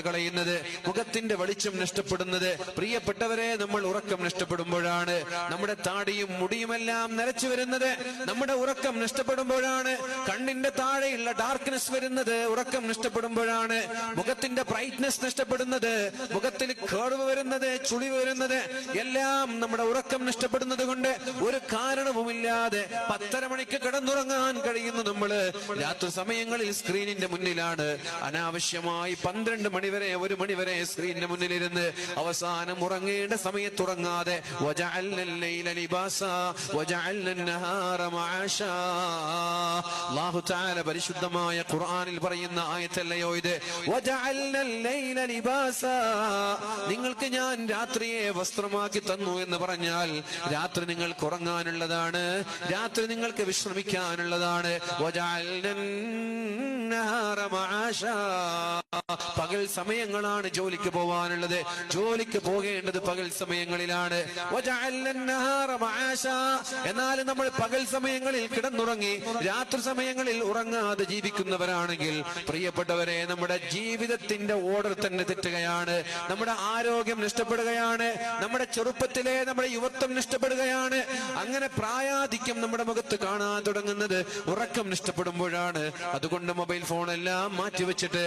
കളയുന്നത്, മുഖത്തിന്റെ വെളിച്ചം നഷ്ടപ്പെടുന്നത്. പ്രിയപ്പെട്ടവരെ, നമ്മൾ ഉറക്കം നഷ്ടപ്പെടുമ്പോഴാണ് നമ്മുടെ താടിയും മുടിയുമെല്ലാം നരച്ചു വരുന്നത്. നമ്മുടെ ഉറക്കം നഷ്ടപ്പെടുമ്പോഴാണ് കണ്ണിന്റെ താഴെയുള്ള ഡാർക്ക്നെസ് വരുന്നത്. ഉറക്കം നഷ്ടപ്പെടുമ്പോഴാണ് മുഖത്തിന്റെ ബ്രൈറ്റ്നെസ് നഷ്ടപ്പെടുന്നത്, മുഖത്തിൽ കേർവ് വരുന്നത്, ചുളിവ് വരുന്നത്. എല്ലാം നമ്മുടെ ഉറക്കം നഷ്ടപ്പെടുന്നത് കൊണ്ട് ഒരു കാരണവുമില്ലാതെ 10:30 മണിക്ക് കിടന്നുറങ്ങാൻ കഴിയുന്നു നമ്മള്. രാത്രി സമയങ്ങളിൽ സ്ക്രീനിന്റെ മുന്നിലാണ്. അനാവശ്യമായി 12 മണിവരെ 1 മണിവരെ സ്ക്രീനിന്റെ മുന്നിലിരുന്ന് അവസാനം ഉറങ്ങേണ്ട സമയത്ത് ഉറങ്ങാതെ അല്ലാഹു തആല പരിശുദ്ധമായ ഖുർആനിൽ പറയുന്ന ആയത്തല്ലയോ ഇത്? നിങ്ങൾക്ക് ഞാൻ രാത്രിയെ വസ്ത്രമാക്കി തന്നു എന്ന് പറഞ്ഞാൽ രാത്രി നിങ്ങൾക്ക് ഉറങ്ങാനുള്ളതാണ്, രാത്രി നിങ്ങൾക്ക് വിശ്രമിക്കാനുള്ളതാണ്. പകൽ സമയങ്ങളാണ് ജോലിക്ക് പോവാനുള്ളത്. ജോലിക്ക് പോകേണ്ടത് പകൽ സമയങ്ങളിലാണ്. എന്നാൽ നമ്മൾ പകൽ സമയങ്ങളിൽ കിടന്നുറങ്ങി രാത്രി സമയങ്ങളിൽ ഉറങ്ങാതെ ജീവിക്കുന്നവരാണെങ്കിൽ പ്രിയപ്പെട്ടവരെ, നമ്മുടെ ജീവിതത്തിന്റെ ഓർഡർ തന്നെ തെറ്റുകയാണ്. നമ്മുടെ ആരോഗ്യം നഷ്ടപ്പെടുകയാണ്. നമ്മുടെ ചെറുപ്പത്തിലെ നമ്മുടെ യുവത്വം നഷ്ടപ്പെടുകയാണ്. അങ്ങനെ പ്രായാധിക്യം നമ്മുടെ മുഖത്ത് കാണാൻ തുടങ്ങുന്നത് ഉറക്കം നഷ്ടപ്പെടുമ്പോഴാണ്. അതുകൊണ്ട് മൊബൈൽ ഫോണെല്ലാം മാറ്റിവെച്ചിട്ട്